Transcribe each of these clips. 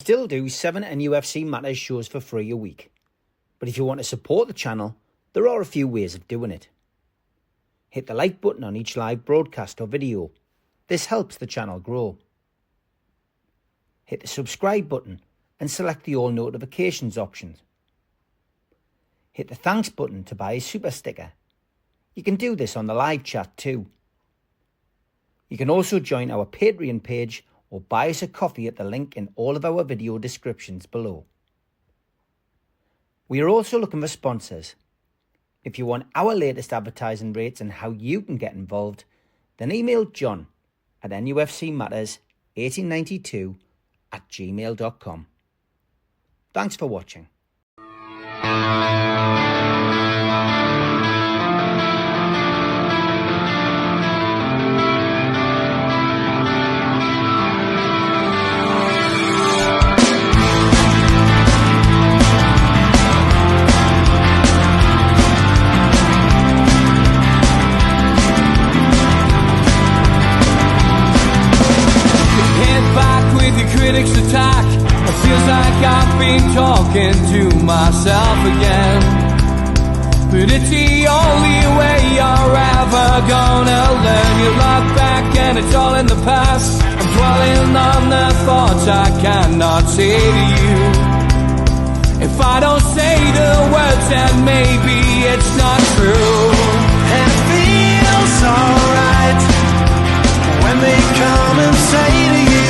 still do 7 NUFC Matters shows for free a week. But if you want to support the channel, there are a few ways of doing it. Hit the like button on each live broadcast or video. This helps the channel grow. Hit the subscribe button and select the all notifications option. Hit the thanks button to buy a super sticker. You can do this on the live chat too. You can also join our Patreon page or buy us a coffee at the link in all of our video descriptions below. We are also looking for sponsors. If you want our latest advertising rates and how you can get involved, then email John at nufcmatters1892@gmail.com. Thanks for watching. Critics attack. It feels like I've been talking to myself again. But it's the only way you're ever gonna learn. You look back and it's all in the past. I'm dwelling on the thoughts I cannot say to you. If I don't say the words, then maybe it's not true. And it feels alright when they come and say to you,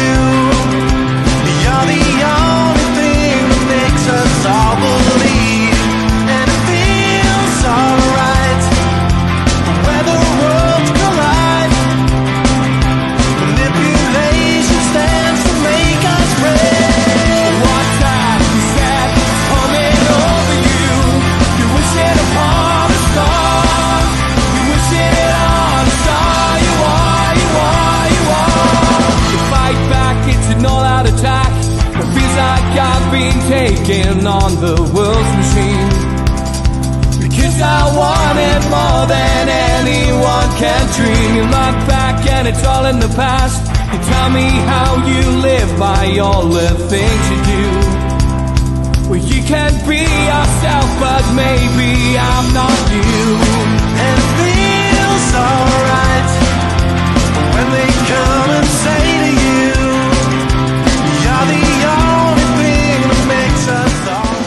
you're the only thing that makes us all believe. And it feels alright where the worlds collide. Manipulation stands to make us red. What time is that coming over you? You wish it upon a star. You wish it on a star. You are, you are, you are. You fight back, it's an all-out attack. It feels like I've been taken on the world's machine. Because I want it more than anyone can dream. You look back and it's all in the past. You tell me how you live by all the things you do. Well, you can be yourself, but maybe I'm not you. And it feels alright when they come and say to you, you're the only thing that makes us all.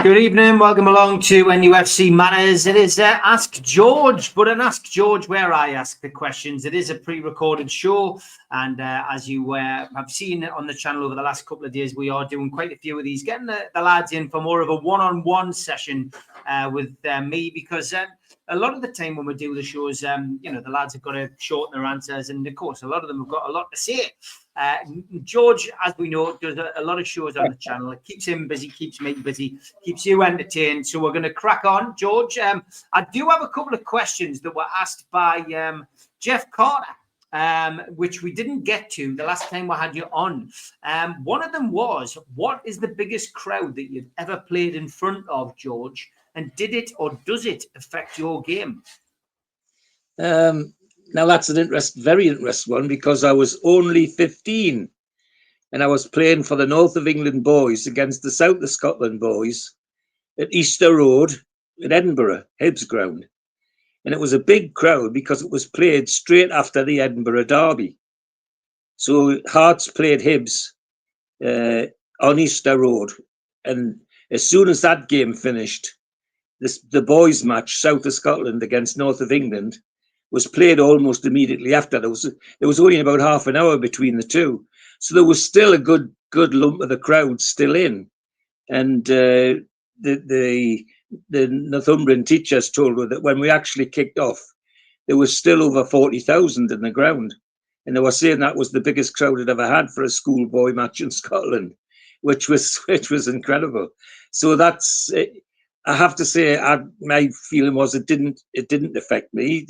Good evening, welcome along to NUFC Matters. It is Ask George, but an Ask George where I ask the questions. It is a pre-recorded show, and as you have seen on the channel over the last couple of days, we are doing quite a few of these, getting the lads in for more of a one-on-one session with me, because a lot of the time when we do the shows, the lads have got to shorten their answers, and of course, a lot of them have got a lot to say. George, as we know, does a lot of shows on the channel. It keeps him busy, keeps me busy, keeps you entertained. So we're going to crack on. George, I do have a couple of questions that were asked by Jeff Carter, which we didn't get to the last time we had you on. One of them was, what is the biggest crowd that you've ever played in front of, George? And did it or does it affect your game? Now, that's an very interesting one, because I was only 15 and I was playing for the North of England boys against the South of Scotland boys at Easter Road in Edinburgh, Hibs ground. And it was a big crowd because it was played straight after the Edinburgh derby. So Hearts played Hibs on Easter Road. And as soon as that game finished, the boys' match, South of Scotland against North of England, was played almost immediately after. There was only about half an hour between the two, so there was still a good lump of the crowd still in. And the Northumbrian teachers told her that when we actually kicked off, there was still over 40,000 in the ground, and they were saying that was the biggest crowd it ever had for a schoolboy match in Scotland, which was incredible. So that's. I have to say, my feeling was it didn't affect me.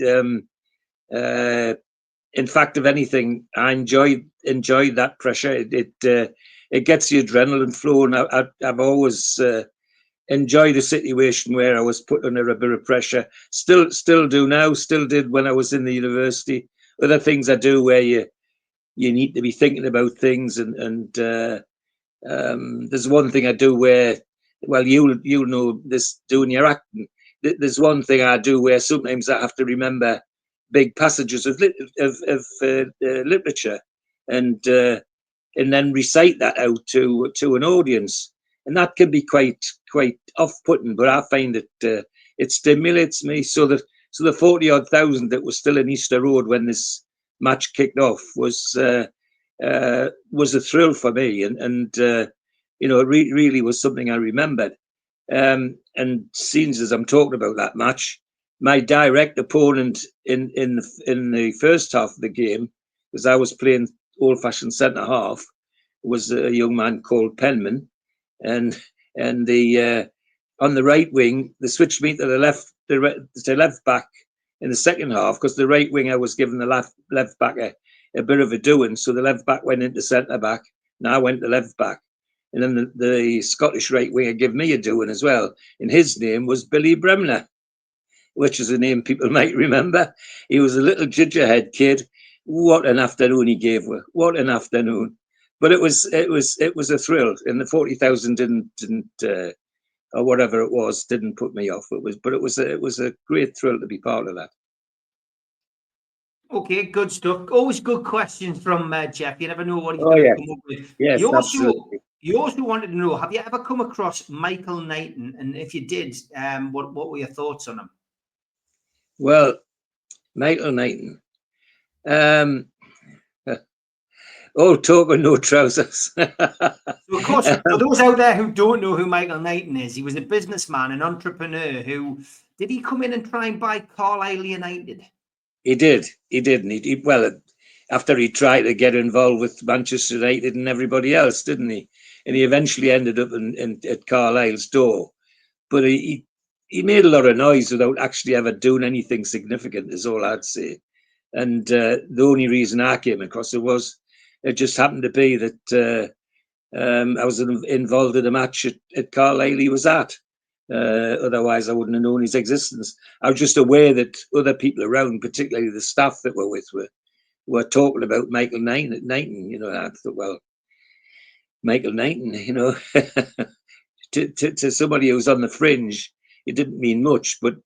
In fact, if anything, I enjoyed that pressure. It gets the adrenaline flowing. I've always enjoyed a situation where I was put under a bit of pressure. Still do now. Still did when I was in the university. Other things I do where you need to be thinking about things. And there's one thing I do where, well, you'll know this doing your acting. There's one thing I do where sometimes I have to remember big passages of literature, and then recite that out to an audience, and that can be quite off-putting. But I find it stimulates me. So the 40-odd thousand that was still in Easter Road when this match kicked off was a thrill for me, and you know, it really was something I remembered. And since as I'm talking about that match, my direct opponent in the first half of the game, because I was playing old-fashioned centre half, was a young man called Penman, and the on the right wing, they switched me to the left back in the second half, because the right winger was giving the left back a bit of a doing, so the left back went into centre back, and I went to left back. And then the Scottish right winger gave me a doing as well. And his name was Billy Bremner, which is a name people might remember. He was a little gingerhead kid. What an afternoon he gave her! What an afternoon! But it was a thrill, and the 40,000 didn't or whatever it was didn't put me off. It was a great thrill to be part of that. Okay, good stuff. Always good questions from Jeff. You never know what he's Oh, going to yes. come up with. Yes, absolutely. You also wanted to know, have you ever come across Michael Knighton? And if you did, what were your thoughts on him? Well, Michael Knighton. Oh, talk of no trousers. So, of course, for those out there who don't know who Michael Knighton is, he was a businessman, an entrepreneur who, did he come in and try and buy Carlisle United? He did. He did. And well, after he tried to get involved with Manchester United and everybody else, didn't he? And he eventually ended up at Carlisle's door. But he made a lot of noise without actually ever doing anything significant, is all I'd say. And the only reason I came across it just happened to be that I was involved in a match at Carlisle he was at. Otherwise, I wouldn't have known his existence. I was just aware that other people around, particularly the staff that were with, were talking about Michael Knighton. You know, I thought, well, Michael Knighton, you know, to somebody who was on the fringe, it didn't mean much. But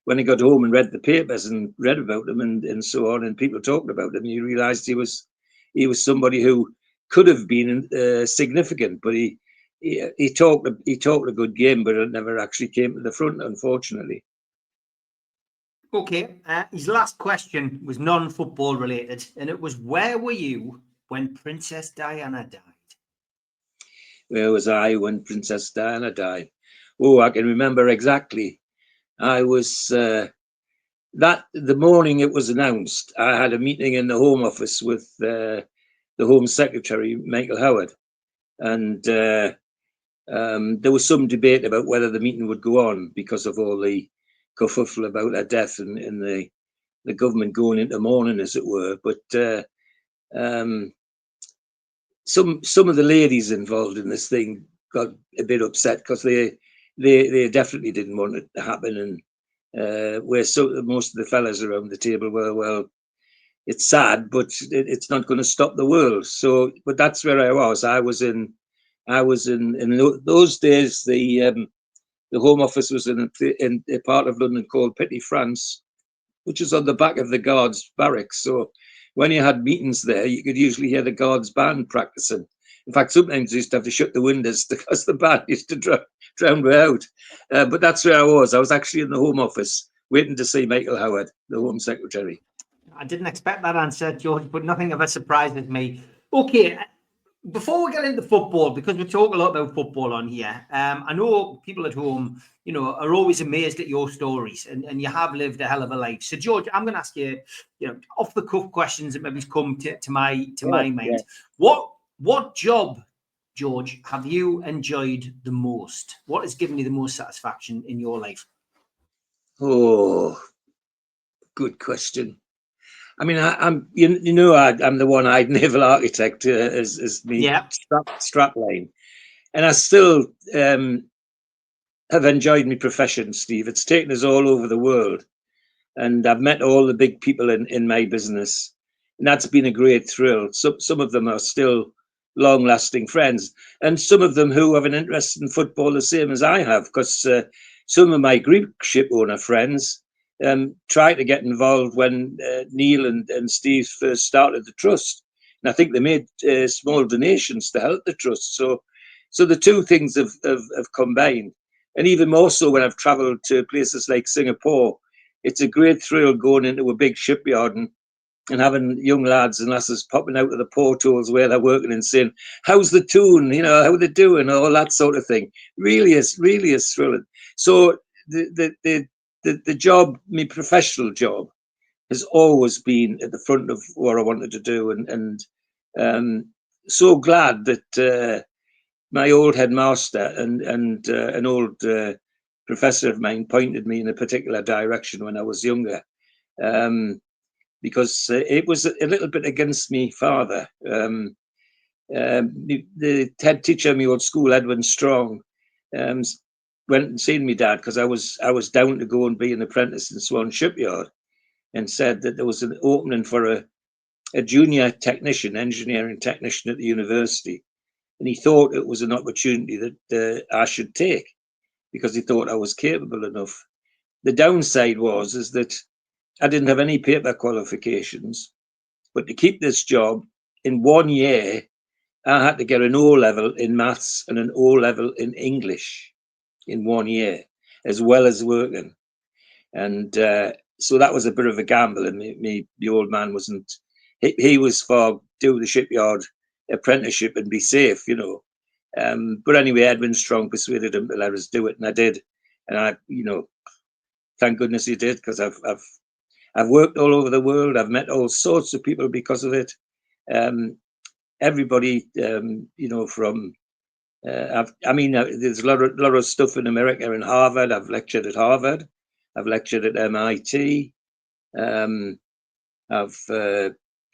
when he got home and read the papers and read about him and so on, and people talking about him, you realised he was somebody who could have been significant, but he talked a good game, but it never actually came to the front, unfortunately. Okay, his last question was non-football related, and it was, where were you when Princess Diana died? Where was I when Princess Diana died? Oh, I can remember exactly. I was the morning it was announced, I had a meeting in the Home Office with the Home Secretary, Michael Howard, and there was some debate about whether the meeting would go on because of all the kerfuffle about her death and the government going into mourning, as it were. But some of the ladies involved in this thing got a bit upset because they definitely didn't want it to happen, and where most of the fellas around the table were, well, it's sad, but it's not going to stop the world. So, but that's where I was. I was in those days. The Home Office was in a part of London called Petty France, which is on the back of the Guards barracks. So when you had meetings there, you could usually hear the Guards band practicing. In fact, sometimes you used to have to shut the windows because the band used to drown me out. But that's where I was. I was actually in the Home Office waiting to see Michael Howard, the Home Secretary. I didn't expect that answer, George, but nothing ever surprises me. Okay, before we get into football, because we talk a lot about football on here, I know people at home, you know, are always amazed at your stories, and you have lived a hell of a life. So, George, I'm going to ask you, you know, off the cuff questions that maybe come to my mind. Yeah. What job, George, have you enjoyed the most? What has given you the most satisfaction in your life? Oh, good question. I mean, I'm the one-eyed naval architect as me strapline, and I still have enjoyed my profession, Steve. It's taken us all over the world, and I've met all the big people in my business, And that's been a great thrill. Some of them are still long-lasting friends, and some of them who have an interest in football the same as I have, because some of my Greek ship owner friends tried to get involved when Neil and Steve first started the trust. And I think they made small donations to help the trust. So the two things have combined. And even more so when I've travelled to places like Singapore, it's a great thrill going into a big shipyard and having young lads and lasses popping out of the portholes where they're working and saying, "How's the tune? You know, how they doing?" All that sort of thing. Really is thrilling. So the job, my professional job, has always been at the front of what I wanted to do, and so glad that my old headmaster and an old professor of mine pointed me in a particular direction when I was younger. Because it was a little bit against me father. The head teacher of my old school, Edwin Strong, went and seen me dad because I was down to go and be an apprentice in Swan Shipyard, and said that there was an opening for a junior technician, engineering technician at the university, and he thought it was an opportunity that I should take because he thought I was capable enough. The downside is that I didn't have any paper qualifications, but to keep this job in 1 year, I had to get an O level in maths and an O level in English in 1 year, as well as working. And so that was a bit of a gamble. And the old man wasn't, he was for do the shipyard apprenticeship and be safe, you know. But anyway, Edwin Strong persuaded him to let us do it, and I did. And I, you know, thank goodness he did, because I've worked all over the world. I've met all sorts of people because of it. Everybody, you know, from there's a lot of stuff in America and Harvard. I've lectured at Harvard. I've lectured at MIT. I've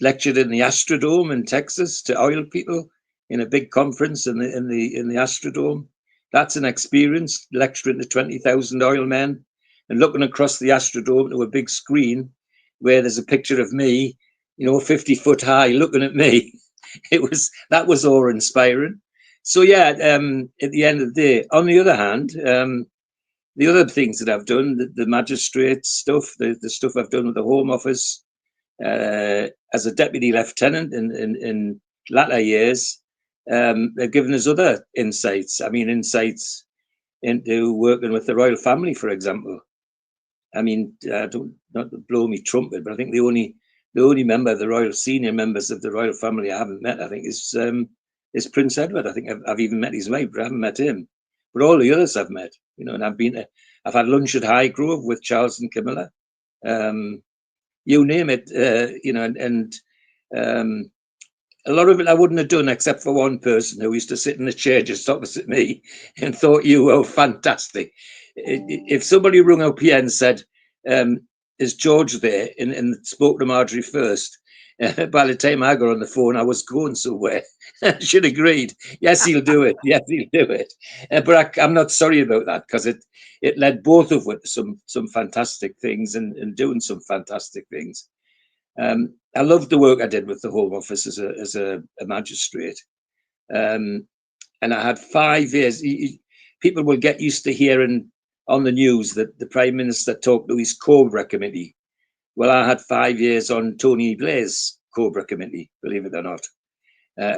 lectured in the Astrodome in Texas to oil people in a big conference in the Astrodome. That's an experience, lecturing to 20,000 oil men and looking across the Astrodome to a big screen where there's a picture of me, you know, 50 foot high, looking at me. That was awe-inspiring. So yeah, at the end of the day, on the other hand, the other things that I've done, the magistrate stuff, the stuff I've done with the Home Office, as a deputy lieutenant in latter years, they've given us other insights. I mean, insights into working with the royal family, for example. I mean, not to blow me trumpet, but I think the only member of the royal senior members of the royal family I haven't met, I think, is Prince Edward. I think I've even met his wife, but I haven't met him. But all the others I've met, you know, and I've had lunch at Highgrove with Charles and Camilla. You name it, you know, and a lot of it I wouldn't have done except for one person who used to sit in a chair just opposite me and thought you were fantastic. If somebody rung up here and said, is George there, and spoke to Marjorie first, by the time I got on the phone, I was going somewhere. She'd agreed. Yes, he'll do it. Yes, he'll do it. But I'm not sorry about that, because it led both of us to some fantastic things and doing some fantastic things. I loved the work I did with the Home Office as a magistrate. And I had 5 years. People will get used to hearing on the news that the Prime Minister talked to his Cobra committee. Well, I had 5 years on Tony Blair's Cobra committee, believe it or not,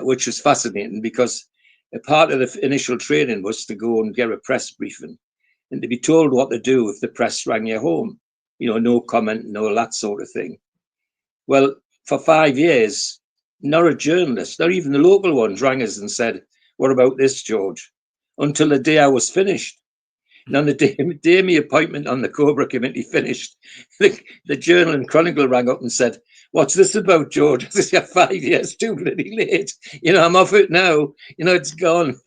which was fascinating, because a part of the initial training was to go and get a press briefing and to be told what to do if the press rang your home. You know, no comment, no that sort of thing. Well, for 5 years, not a journalist, not even the local ones, rang us and said, "What about this, George?" Until the day I was finished. And on the day my appointment on the Cobra committee finished, the Journal and Chronicle rang up and said, "What's this about, George?" I said, 5 years too bloody late. You know, I'm off it now. You know, it's gone.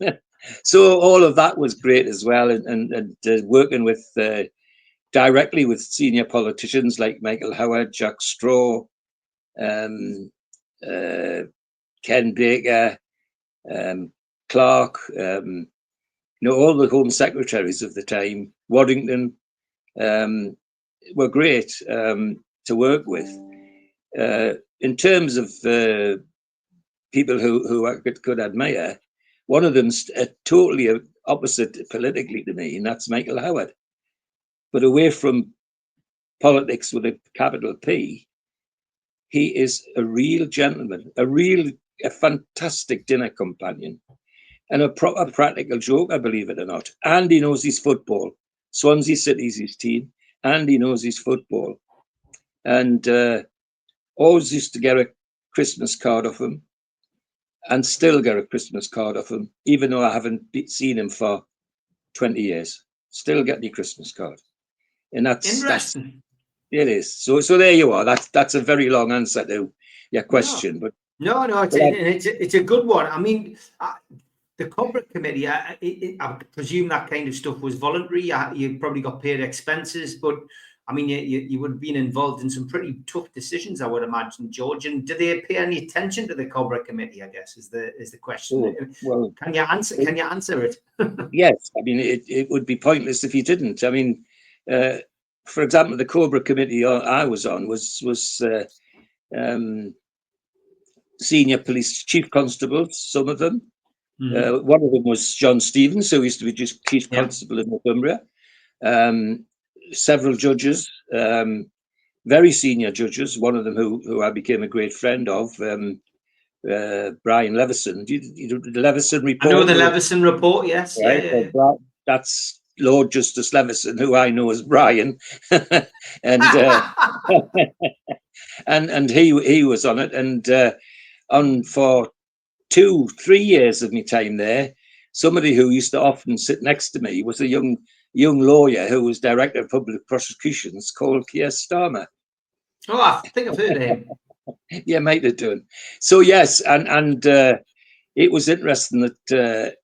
So all of that was great as well. And working with directly with senior politicians like Michael Howard, Jack Straw, Ken Baker, Clark, you know, all the Home Secretaries of the time, Waddington, were great to work with. in terms of people who I could admire, one of them's totally opposite politically to me, and that's Michael Howard. But away from politics with a capital P, he is a real gentleman, a fantastic dinner companion, and a proper practical joker, believe it or not. And he knows his football. Swansea City's his team, and he knows his football. And always used to get a Christmas card off him, and still get a Christmas card off him, even though I haven't seen him for 20 years. Still get the Christmas card. And that's Interesting. It is. So there you are. That's a very long answer to your question. But no, it's a good one. I mean, the corporate committee, I presume that kind of stuff was voluntary. You probably got paid expenses, but I mean, you would have been involved in some pretty tough decisions, I would imagine, George. And do they pay any attention to the corporate committee, I guess, is the question. Oh, well, can you answer it? Yes. I mean, it would be pointless if you didn't. I mean, for example, the Cobra committee I was on was senior police chief constables, some of them. Mm-hmm. One of them was John Stevens, who used to be just chief constable in Northumbria. Several judges, very senior judges, one of them who I became a great friend of, Brian Leveson. You know the Leveson report? I know the Leveson report, yes. Right? Yeah. That's Lord Justice Leveson, who I know as Brian, and and he was on it, and on for 2-3 years of my time there, somebody who used to often sit next to me was a young lawyer who was director of public prosecutions called Keir Starmer. Oh, I think I've heard of him. Yeah, might have done. So yes, and it was interesting that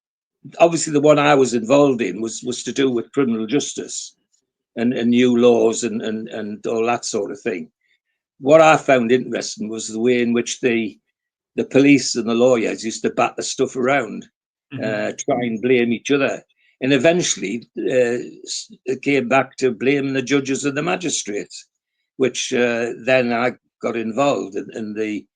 obviously the one I was involved in was to do with criminal justice and new laws and all that sort of thing. What I found interesting was the way in which the police and the lawyers used to bat the stuff around, try and blame each other. And eventually it came back to blaming the judges and the magistrates, which then I got involved. And the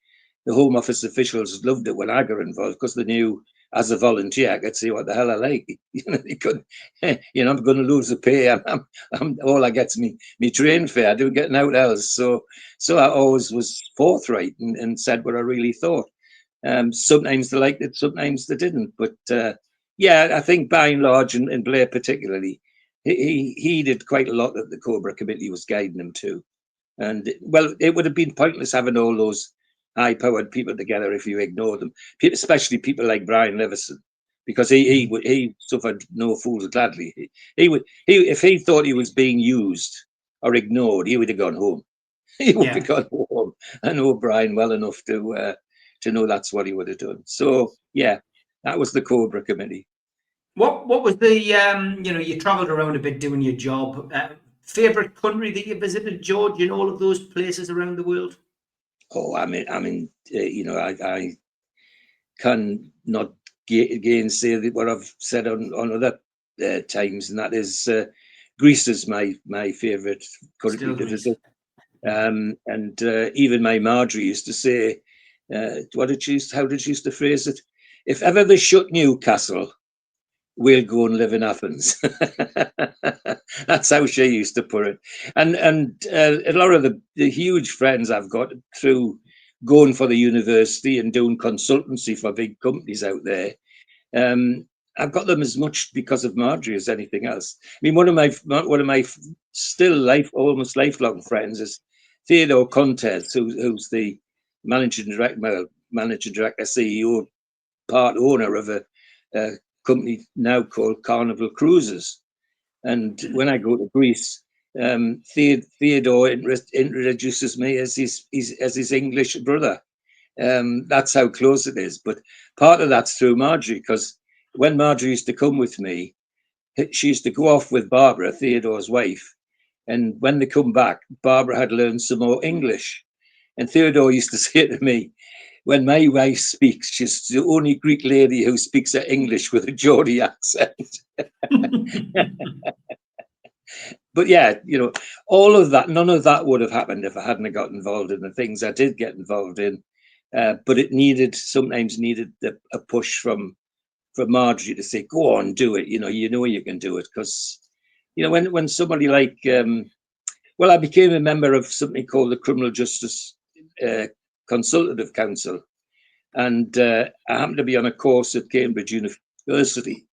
Home Office officials loved it when I got involved because they knew as a volunteer I could say what the hell I like. You know, they could, I'm going to lose the pay. I'm all I get's me train fare. I don't get nothing else. So I always was forthright and said what I really thought. Sometimes they liked it, sometimes they didn't. But I think by and large, and Blair particularly, he did quite a lot that the Cobra committee was guiding him to. And well, it would have been pointless having all those high-powered people together if you ignore them, especially people like Brian Leveson, because he suffered no fools gladly. If he thought he was being used or ignored, he would have gone home. He would have gone home. I know Brian well enough to know that's what he would have done. So yeah, that was the Cobra committee. What was the you travelled around a bit doing your job. Favorite country that you visited, George, in all of those places around the world? Oh, I mean, I can not gainsay what I've said on other times, and that is Greece is my favourite country to visit. And even my Marjorie used to say, how did she used to phrase it? If ever they shut Newcastle, we'll go and live in Athens. That's how she used to put it. And a lot of the huge friends I've got through going for the university and doing consultancy for big companies out there, I've got them as much because of Marjorie as anything else. I mean, one of my still almost lifelong friends is Theodore Contes, who's the managing director, CEO, part owner of a company now called Carnival Cruises. And when I go to Greece, Theodore introduces me as his English brother. That's how close it is. But part of that's through Marjorie, because when Marjorie used to come with me, she used to go off with Barbara, Theodore's wife. And when they come back, Barbara had learned some more English. And Theodore used to say to me, when my wife speaks, she's the only Greek lady who speaks her English with a Geordie accent. But yeah, all of that, none of that would have happened if I hadn't got involved in the things I did get involved in. But it sometimes needed a push from Marjorie to say, go on, do it. You know you can do it. Because, when somebody like, I became a member of something called the Criminal Justice Consultative Council. And I happened to be on a course at Cambridge University.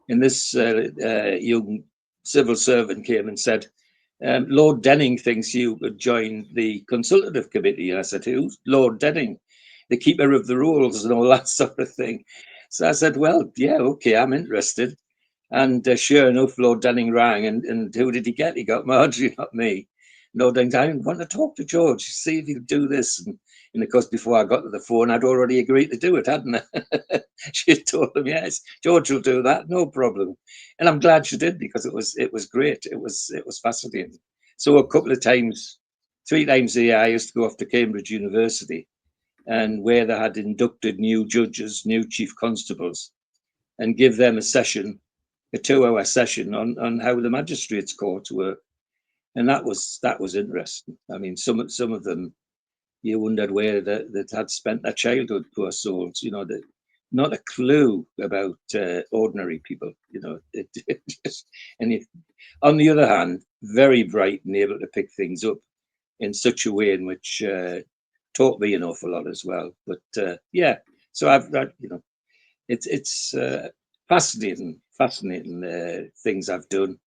And this young civil servant came and said, Lord Denning thinks you could join the consultative committee. And I said, who's Lord Denning? The keeper of the rules and all that sort of thing. So I said, well, yeah, okay, I'm interested. And sure enough, Lord Denning rang, and who did he get? He got Marjorie, not me. Lord Denning, I want to talk to George, see if he'll do this. And of course, before I got to the phone, I'd already agreed to do it, hadn't I? She told him, yes, George will do that, no problem. And I'm glad she did, because it was great. It was fascinating. So a couple of times, 3 times a year, I used to go off to Cambridge University, and where they had inducted new judges, new chief constables, and give them a 2-hour session on how the magistrates' courts work. And that was interesting. I mean, some of them, you wondered where that had spent their childhood, poor souls. Not a clue about ordinary people. On the other hand, very bright and able to pick things up in such a way in which taught me an awful lot as well. But yeah, so I've it's fascinating things I've done,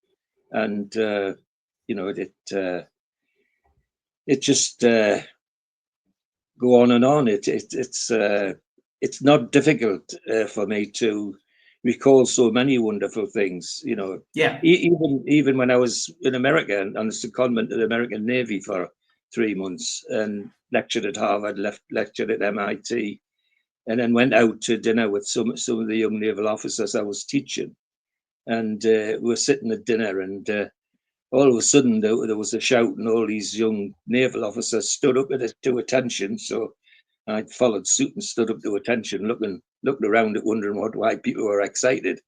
and it just go on and on. It's not difficult for me to recall so many wonderful things. Yeah. Even when I was in America on the secondment of the American Navy for 3 months and lectured at Harvard, lectured at MIT, and then went out to dinner with some of the young naval officers I was teaching, and we were sitting at dinner, and all of a sudden there was a shout, and all these young naval officers stood up to attention. So I followed suit and stood up to attention, looking around, wondering why people were excited.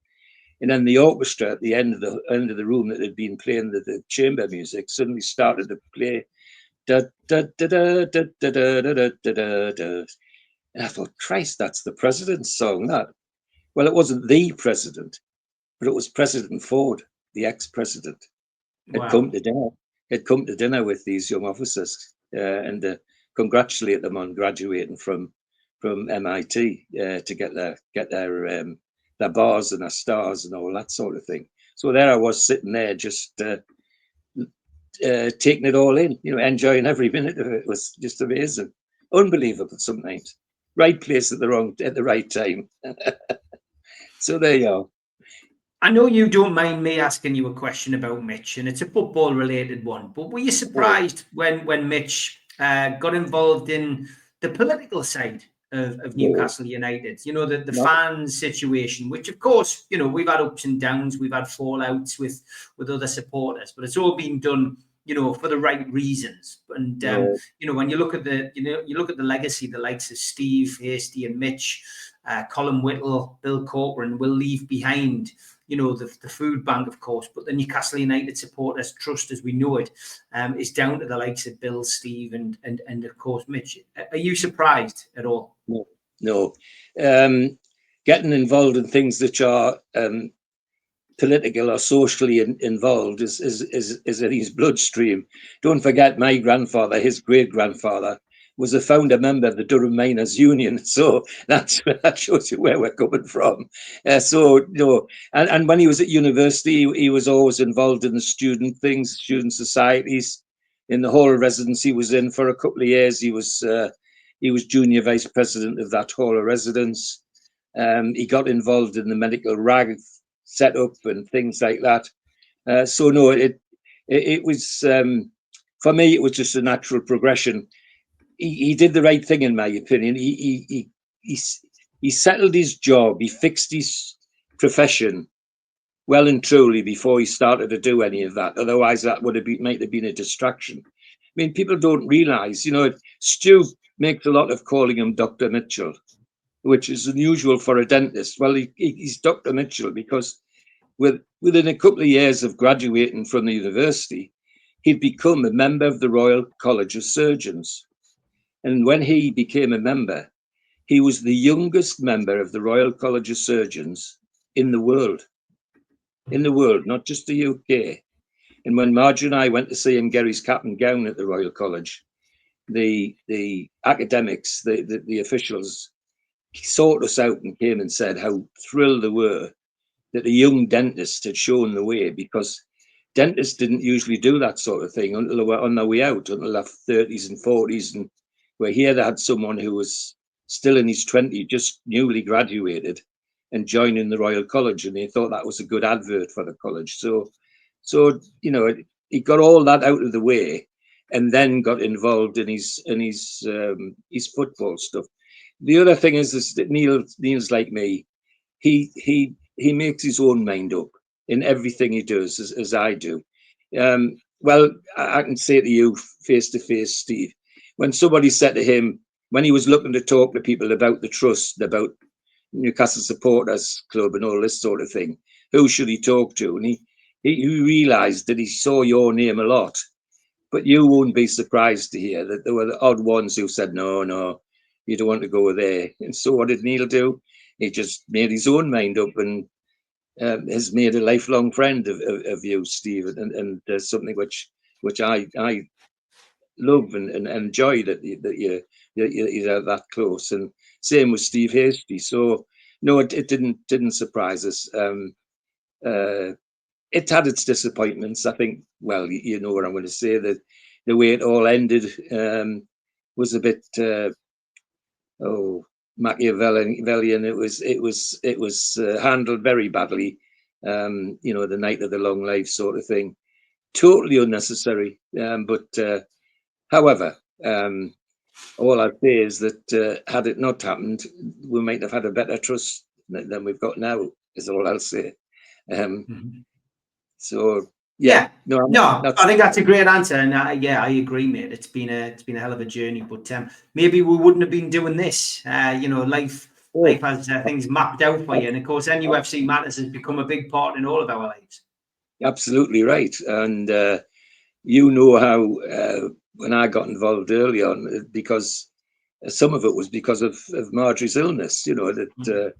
And then the orchestra at the end of the room that had been playing the chamber music suddenly started to play da da da da da da da da da da da. And I thought, Christ, that's the president's song. That. Well, it wasn't the president, but it was President Ford, the ex-president. Had come to dinner with these young officers and congratulate them on graduating from MIT to get their bars and their stars and all that sort of thing. So there I was sitting there just taking it all in, enjoying every minute of it. It was just amazing, unbelievable sometimes. Right place at the right time. So there you are. I know you don't mind me asking you a question about Mitch, and it's a football-related one. But were you surprised when Mitch got involved in the political side of Newcastle United? The fans situation, which of course, we've had ups and downs, we've had fallouts with other supporters, but it's all been done, for the right reasons. And when you look at the legacy, the likes of Steve Hasty and Mitch, Colin Whittle, Bill Corcoran will leave behind. The food bank, of course, but the Newcastle United supporters trust, as we know it, is down to the likes of Bill, Steve, and of course Mitch. Are you surprised at all? No. Getting involved in things that are political or socially involved is in his bloodstream. Don't forget, my grandfather, his great grandfather, was a founder member of the Durham Miners Union. So that shows you where we're coming from. And when he was at university, he was always involved in the student societies. In the hall of residence he was in for a couple of years, he was junior vice president of that hall of residence. He got involved in the medical rag setup and things like that. It was, for me, it was just a natural progression. He did the right thing, in my opinion. He settled his job. He fixed his profession well and truly before he started to do any of that. Otherwise, that might have been a distraction. I mean, people don't realise, Stu makes a lot of calling him Dr. Mitchell, which is unusual for a dentist. Well, he's Dr. Mitchell because within a couple of years of graduating from the university, he'd become a member of the Royal College of Surgeons. And when he became a member, he was the youngest member of the Royal College of Surgeons in the world. In the world, not just the UK. And when Marjorie and I went to see him get his cap and gown at the Royal College, the academics, the officials sought us out and came and said how thrilled they were that a young dentist had shown the way, because dentists didn't usually do that sort of thing until they were on their way out, until their 30s and 40s. And where here they had someone who was still in his 20s, just newly graduated and joining the Royal College, and they thought that was a good advert for the college. So you know, he got all that out of the way, and then got involved in his football stuff. The other thing is that Neil's like me. He makes his own mind up in everything he does, as I do. Well, I can say to you face to face, Steve, when somebody said to him, when he was looking to talk to people about the trust, about Newcastle Supporters Club and all this sort of thing, who should he talk to? And he realised that he saw your name a lot, but you won't be surprised to hear that there were the odd ones who said, no, you don't want to go there. And so what did Neil do? He just made his own mind up, and has made a lifelong friend of you, Steve, and something which I love and enjoy, that you're that close. And same with Steve Hasty. So no, it didn't surprise us. It had its disappointments, I think. Well, you know what I'm going to say, that the way it all ended was a bit Machiavellian. It was handled very badly. You know, the night of the long life sort of thing, totally unnecessary. But however, all I'd say is that had it not happened, we might have had a better trust than we've got now, is all I'll say. So yeah, no, I think that's a great answer, and yeah, I agree, mate. It's been a hell of a journey, but maybe we wouldn't have been doing this. You know, life has things mapped out for you, and of course, NUFC Matters has become a big part in all of our lives. Absolutely right, and you know how when I got involved early on, because some of it was because of Marjorie's illness. You know, that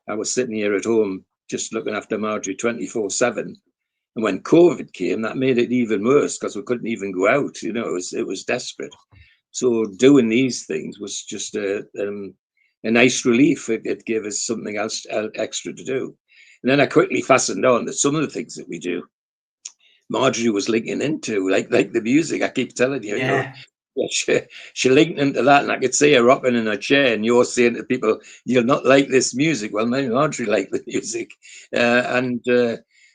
I was sitting here at home just looking after Marjorie 24/7. And when COVID came, that made it even worse, because we couldn't even go out. You know, it was desperate. So doing these things was just a nice relief. It gave us something else extra to do. And then I quickly fastened on that some of the things that we do, Marjorie was linking into, like the music. I keep telling you, Yeah. you know, she linked into that, and I could see her rocking in her chair, and you're saying to people, "You'll not like this music." Well, maybe Marjorie liked the music,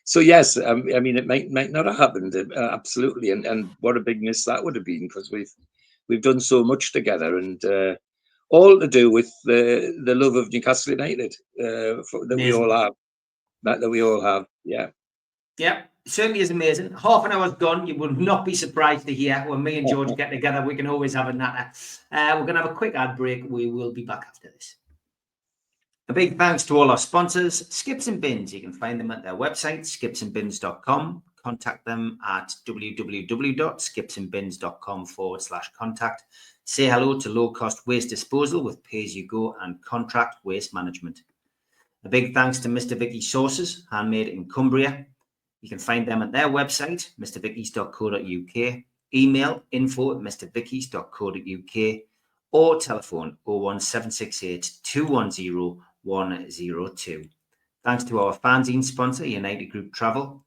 so yes, I mean, it might not have happened, absolutely, and what a big miss that would have been, because we've done so much together, and all to do with the love of Newcastle United that we all have, that we all have, yeah. Yeah, it certainly is amazing. Half an hour's gone. You will not be surprised to hear when me and George get together. We can always have a natter. We're going to have a quick ad break. We will be back after this. A big thanks to all our sponsors, Skips and Bins. You can find them at their website, skipsandbins.com. Contact them at www.skipsandbins.com/contact. Say hello to low-cost waste disposal with pay-as-you-go and contract waste management. A big thanks to Mr. Vicky's Sauces, handmade in Cumbria. You can find them at their website, mrvickies.co.uk, email info@mrvickies.co.uk, or telephone 01768 210 102. Thanks to our fanzine sponsor, United Group Travel.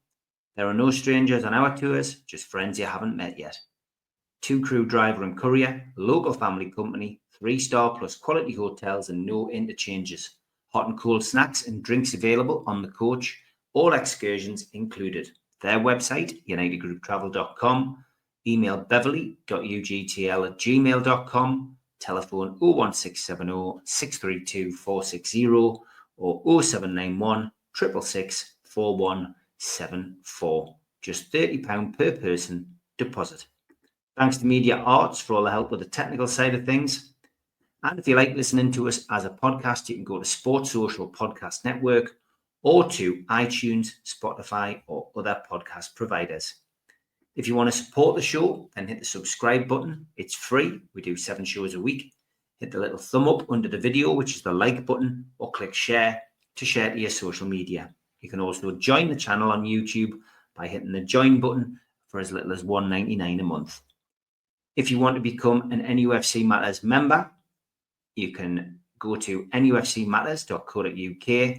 There are no strangers on our tours, just friends you haven't met yet. 2 crew driver and courier, local family company, 3-star plus quality hotels and no interchanges. Hot and cold snacks and drinks available on the coach, all excursions included. Their website, unitedgrouptravel.com, email beverly.ugtl@gmail.com, telephone 01670 632 460 or 0791 666 4174. Just £30 per person deposit. Thanks to Media Arts for all the help with the technical side of things. And if you like listening to us as a podcast, you can go to Sports Social Podcast Network or to iTunes, Spotify, or other podcast providers. If you want to support the show, then hit the subscribe button. It's free. We do 7 shows a week. Hit the little thumb up under the video, which is the like button, or click share to share to your social media. You can also join the channel on YouTube by hitting the join button for as little as $1.99 a month. If you want to become an NUFC Matters member, you can go to nufcmatterspodcast.co.uk.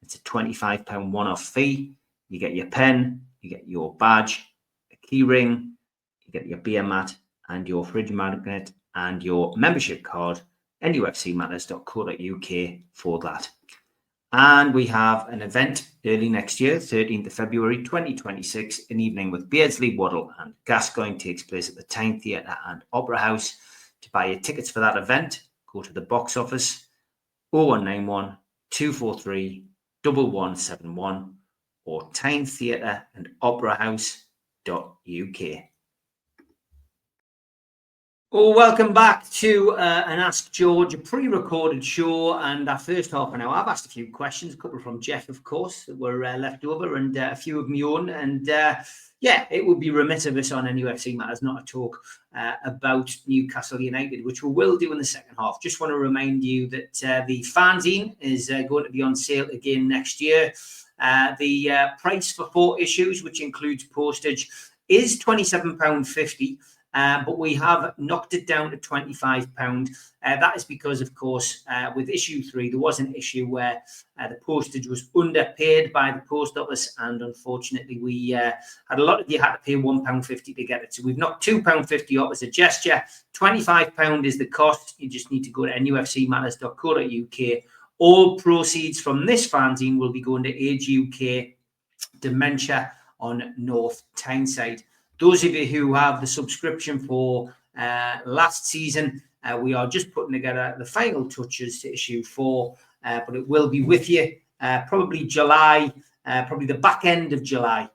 It's a £25 one-off fee. You get your pen, you get your badge, a key ring, you get your beer mat and your fridge magnet and your membership card, nufcmatterspodcast.co.uk for that. And we have an event early next year, 13th of February 2026, an evening with Beardsley, Waddle and Gascoigne takes place at the Tyne Theatre and Opera House. To buy your tickets for that event, go to the box office 0191 243 1171 or Tyne Theatre and Opera House.uk. Well, welcome back to an Ask George, a pre-recorded show, and our first half an hour. I've asked a few questions, a couple from Jeff, of course, that were left over, and a few of my own. And yeah, it would be remiss of us on NUFC Matters not to talk about Newcastle United, which we will do in the second half. Just want to remind you that the fanzine is going to be on sale again next year. The price for 4 issues, which includes postage, is £27.50. But we have knocked it down to £25. That is because, of course, with issue 3, there was an issue where the postage was underpaid by the post office, and unfortunately, we had a lot of you had to pay £1.50 to get it. So we've knocked £2.50 off as a gesture. £25 is the cost. You just need to go to nufcmatterspodcast.co.uk. All proceeds from this fanzine will be going to Age UK Dementia on North Tyneside. Those of you who have the subscription for last season, we are just putting together the final touches to issue 4, but it will be with you probably July, probably the back end of July.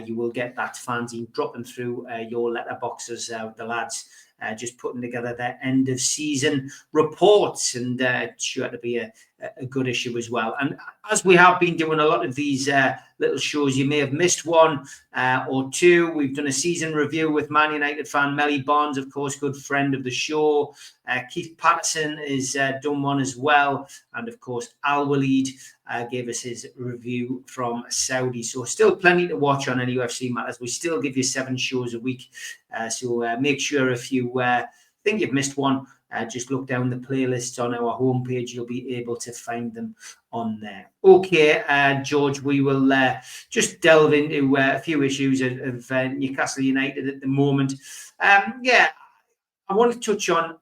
You will get that fanzine dropping through your letterboxes. The lads just putting together their end of season reports, and it's sure to be a good issue as well. And as we have been doing a lot of these little shows, you may have missed one or two. We've done a season review with Man United fan Melly Barnes, of course, good friend of the show. Keith Patterson is done one as well. And of course, Al Walid gave us his review from Saudi. So still plenty to watch on NUFC Matters. We still give you 7 shows a week. So make sure if you think you've missed one, just look down the playlists on our homepage. You'll be able to find them on there. Okay, George, we will just delve into a few issues of Newcastle United at the moment. Yeah, I want to touch on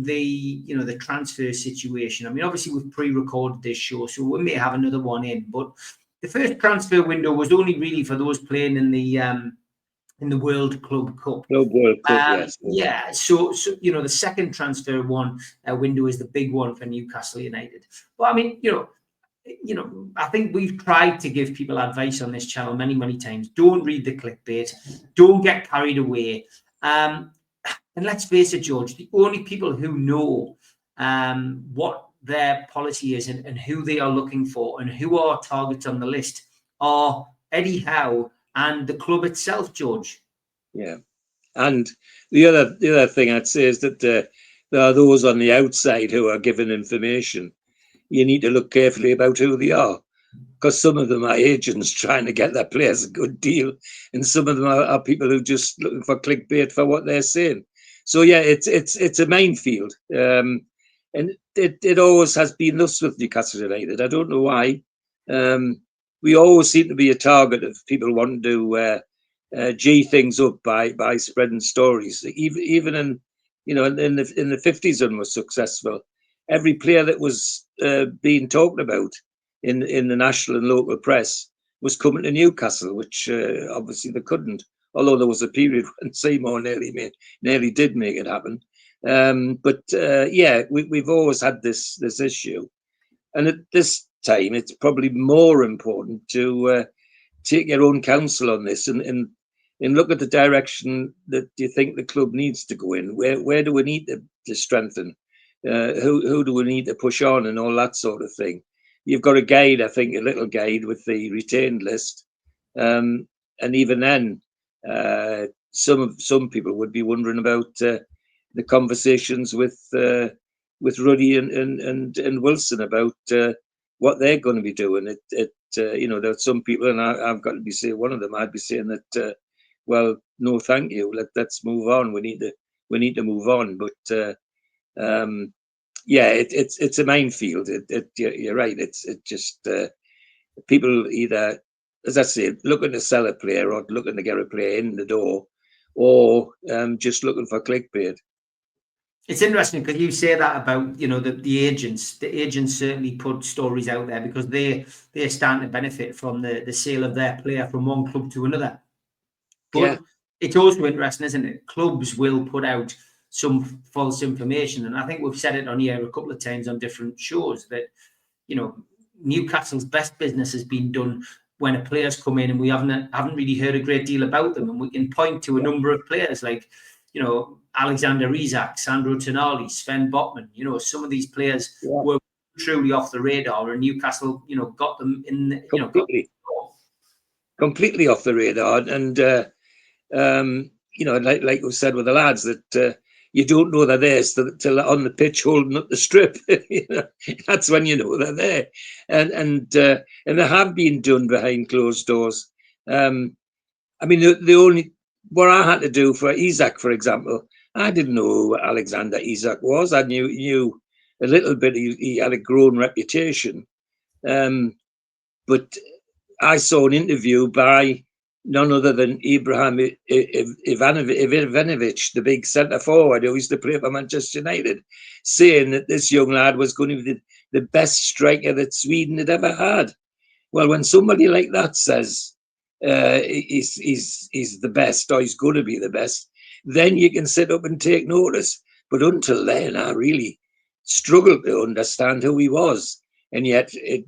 the the transfer situation. I mean, obviously we've pre-recorded this show, so we may have another one in. But the first transfer window was only really for those playing in the World Club Cup. World Cup, yes. Yeah, so the second transfer window is the big one for Newcastle United. But I mean, I think we've tried to give people advice on this channel many times. Don't read the clickbait. Don't get carried away. And let's face it, George, the only people who know what their policy is and who they are looking for and who are targets on the list are Eddie Howe and the club itself, George. Yeah, and the other thing I'd say is that there are those on the outside who are given information. You need to look carefully about who they are, because some of them are agents trying to get their players a good deal, and some of them are people who just looking for clickbait for what they're saying. So yeah, it's a minefield, and it always has been thus with Newcastle United. I don't know why. We always seem to be a target of people wanting to G things up by spreading stories. Even in the 50s when was successful, every player that was being talked about in the national and local press was coming to Newcastle, which obviously they couldn't. Although there was a period when Seymour nearly did make it happen. But yeah, we've always had this issue, and at this time it's probably more important to take your own counsel on this and look at the direction that you think the club needs to go in. Where do we need to strengthen? Who do we need to push on, and all that sort of thing? you've got a guide, I think, a little guide with the retained list, and even then, some people would be wondering about the conversations with Ruddy and Wilson about what they're going to be doing. There's some people, and I've got to be saying, one of them, I'd be saying that, well, no, thank you. Let's move on. We need to move on. But it's a minefield. You're right. It's just people either, as I say, looking to sell a player or looking to get a player in the door, or just looking for clickbait. It's interesting because you say that about, the agents. The agents certainly put stories out there because they're starting to benefit from the sale of their player from one club to another. But it's also interesting, isn't it? Clubs will put out some false information, and I think we've said it on here a couple of times on different shows that Newcastle's best business has been done when a player's come in and we haven't really heard a great deal about them, and we can point to a number of players like Alexander Isak, Sandro Tonali, Sven Botman. Some of these players were truly off the radar, and Newcastle got them in completely off the radar. And like we said with the lads, that you don't know they're there till on the pitch holding up the strip. That's when you know they're there. And they have been done behind closed doors. The only what I had to do for Isak, for example, I didn't know who Alexander Isak was. I knew a little bit. He had a grown reputation, but I saw an interview by none other than Ibrahim Ivanovic, the big centre forward who used to play for Manchester United, saying that this young lad was going to be the best striker that Sweden had ever had. Well, when somebody like that says he's the best, or he's going to be the best, then you can sit up and take notice. But until then, I really struggled to understand who he was. And yet it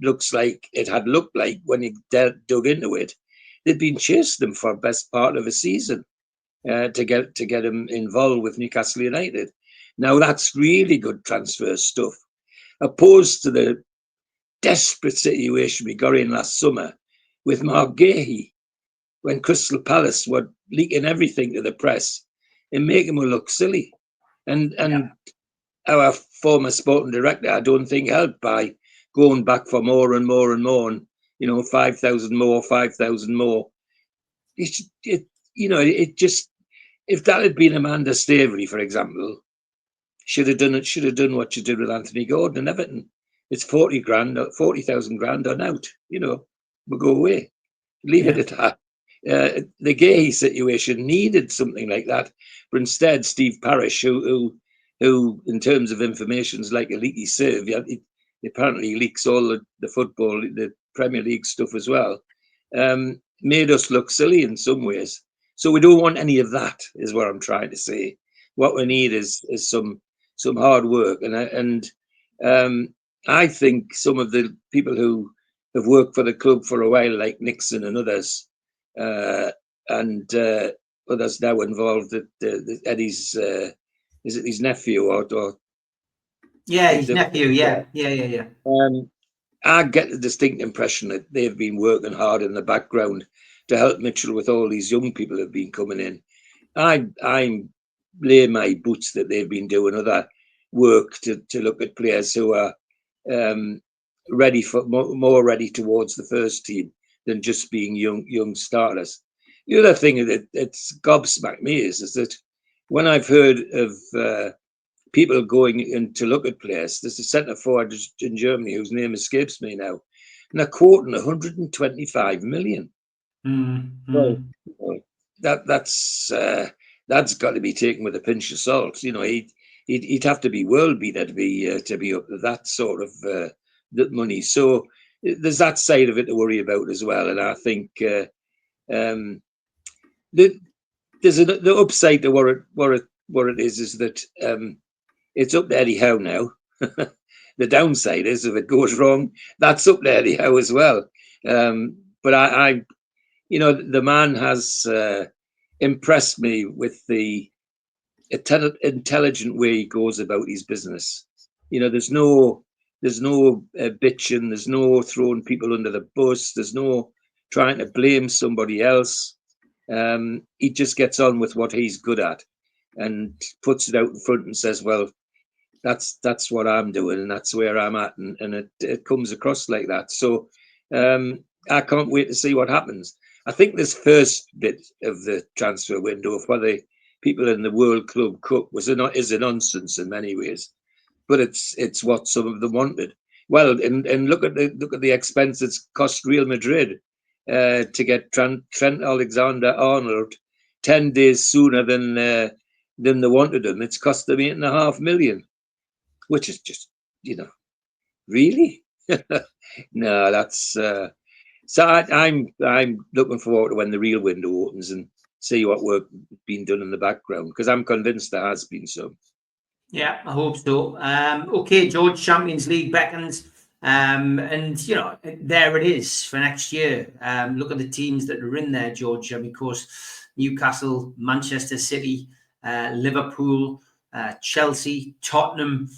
had looked like when he dug into it, they'd been chasing him for the best part of a season to get him involved with Newcastle United. Now that's really good transfer stuff, opposed to the desperate situation we got in last summer with Mark Gahey, when Crystal Palace were leaking everything to the press and making him look silly. And our former sporting director, I don't think, helped by going back for more and more and more, and 5,000 more, 5,000 more. It just, if that had been Amanda Staveley, for example, should have done what you did with Anthony Gordon and Everton. It's 40,000 grand on out. We'll go away, leave it at that. The Gahey situation needed something like that, but instead Steve Parish, who in terms of information is like a leaky sieve. He apparently leaks all the football, the Premier League stuff as well. Made us look silly in some ways. So we don't want any of that, is what I'm trying to say. What we need is some hard work, and I think some of the people who have worked for the club for a while, like Nixon and others, and others now involved, that Eddie's is it his nephew or his nephew, I get the distinct impression that they've been working hard in the background to help Mitchell with all these young people who've been coming in. I lay my boots that they've been doing other work to look at players who are ready for more ready towards the first team than just being young starters. The other thing that's gobsmacked me is that when I've heard of people going in to look at players, there's a centre forward in Germany whose name escapes me now, and they're quoting 125 million. Mm-hmm. Well, that's got to be taken with a pinch of salt. He'd have to be world beater to be up to that sort of that money. So there's that side of it to worry about as well. And I think there's the upside to what it is that it's up to Eddie Howe now. The downside is if it goes wrong, that's up to Eddie Howe as well. But I the man has impressed me with the intelligent way he goes about his business. There's no There's no bitching. There's no throwing people under the bus. There's no trying to blame somebody else. He just gets on with what he's good at and puts it out in front and says, well, that's what I'm doing and that's where I'm at. And it comes across like that. So I can't wait to see what happens. I think this first bit of the transfer window of whether people in the World Club Cup is a nonsense in many ways, but it's what some of them wanted. Well, and look at the expense it's cost Real Madrid to get Trent Alexander-Arnold 10 days sooner than they wanted him. It's cost them £8.5 million, which is just, really? No, that's so I'm looking forward to when the real window opens and see what work being done in the background, because I'm convinced there has been some. Yeah, I hope so. Okay, George, Champions League beckons. And, there it is for next year. Look at the teams that are in there, George, because Newcastle, Manchester City, Liverpool, Chelsea, Tottenham,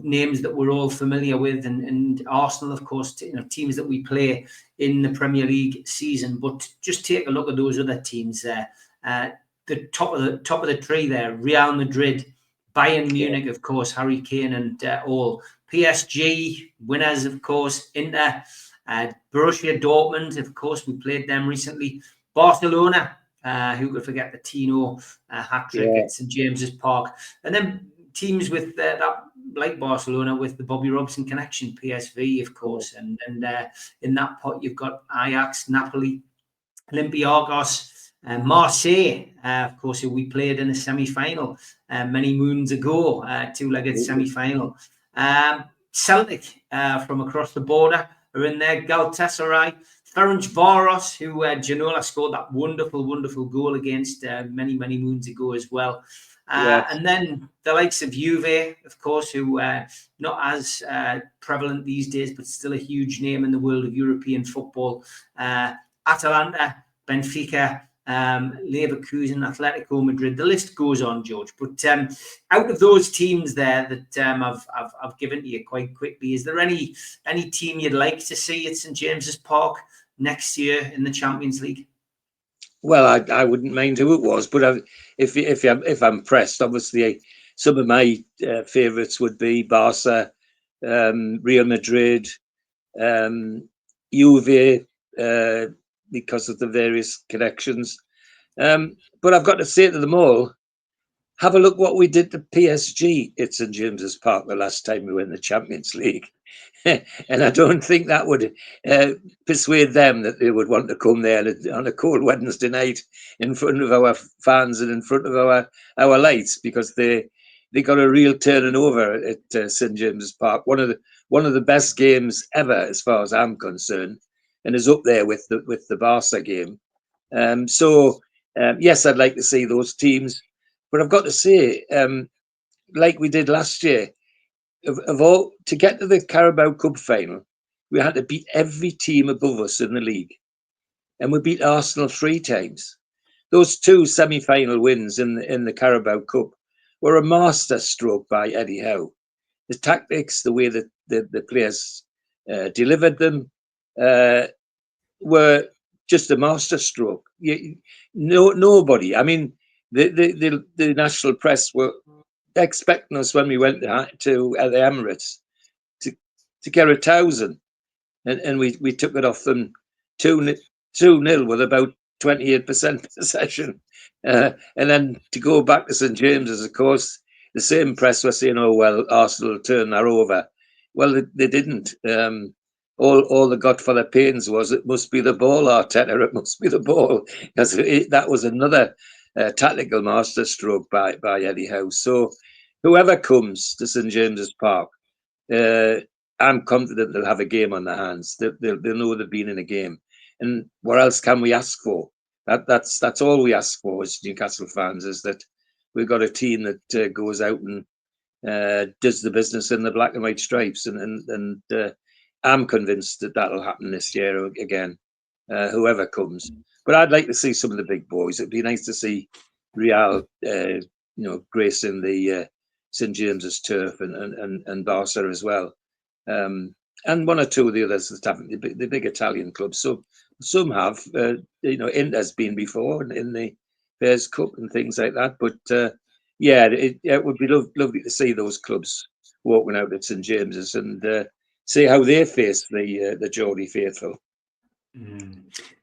names that we're all familiar with, and Arsenal, of course, teams that we play in the Premier League season. But just take a look at those other teams there. The top of the tree there, Real Madrid, Bayern Munich, of course, Harry Kane and all. PSG, winners, of course, Inter, Borussia Dortmund, of course, we played them recently. Barcelona, who could forget the Tino hat-trick at St. James's Park. And then teams with that, like Barcelona, with the Bobby Robson connection, PSV, of course. And in that pot, you've got Ajax, Napoli, Olympiacos, Marseille, of course, who we played in a semi-final many moons ago, two-legged semi-final. Celtic from across the border are in there. Galatasaray, Ferencvaros, who Ginola scored that wonderful, wonderful goal against many, many moons ago as well. And then the likes of Juve, of course, who not as prevalent these days, but still a huge name in the world of European football. Atalanta, Benfica, Leverkusen, Atletico Madrid. The list goes on, George. But out of those teams there that I've given to you quite quickly, is there any team you'd like to see at St. James's Park next year in the Champions League? Well, I wouldn't mind who it was, but if I'm pressed, obviously some of my favourites would be Barca, Real Madrid, Juve, because of the various connections. But I've got to say to them all, have a look what we did to PSG at St. James's Park the last time we were in the Champions League. And I don't think that would persuade them that they would want to come there on a cold Wednesday night in front of our fans and in front of our lights, because they got a real turning over at St. James's Park. One of the best games ever, as far as I'm concerned, and is up there with the Barca game. Yes, I'd like to see those teams, but I've got to say, like we did last year, of all, to get to the Carabao Cup final, we had to beat every team above us in the league, and we beat Arsenal 3 times. Those 2 semi-final wins in the Carabao Cup were a master stroke by Eddie Howe. The tactics, the way that the players delivered them, were just a master stroke. Nobody. I mean, the national press were expecting us when we went to the Emirates to get 1,000, and we took it off them 2-0 with about 28% possession, and then to go back to St. James's, of course, the same press were saying, "Oh well, Arsenal will turn that over." Well, they didn't. All they got for their pains was, it must be the ball, Arteta. It must be the ball, because that was another tactical masterstroke by Eddie Howe. So whoever comes to St. James's Park, I'm confident they'll have a game on their hands. They'll know they've been in a game. And what else can we ask for? That's all we ask for as Newcastle fans, is that we've got a team that goes out and does the business in the black and white stripes. And I'm convinced that that'll happen this year again, whoever comes. But I'd like to see some of the big boys. It'd be nice to see Real, gracing the St. James's turf, and Barca as well. and one or two of the others that haven't, the big Italian clubs. So some have, Inter's been before in the FACup and things like that. But it would be lovely to see those clubs walking out at St James's and see how they face the Geordie faithful.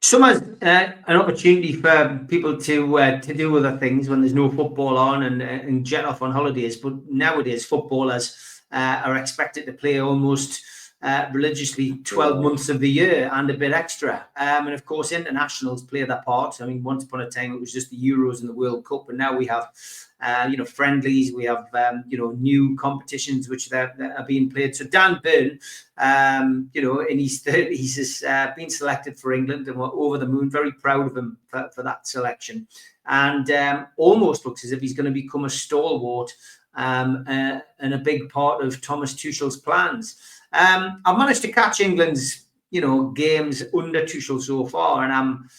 Summer's an opportunity for people to do other things when there's no football on and jet off on holidays. But nowadays, footballers are expected to play almost religiously 12 months of the year and a bit extra. And of course, internationals play their part. I mean, once upon a time, it was just the Euros and the World Cup. And now we have, friendlies. We have, new competitions which are being played. So Dan Byrne, in his 30s, has been selected for England, and we're over the moon, very proud of him for that selection. And almost looks as if he's going to become a stalwart and a big part of Thomas Tuchel's plans. I've managed to catch England's, games under Tuchel so far, and I'm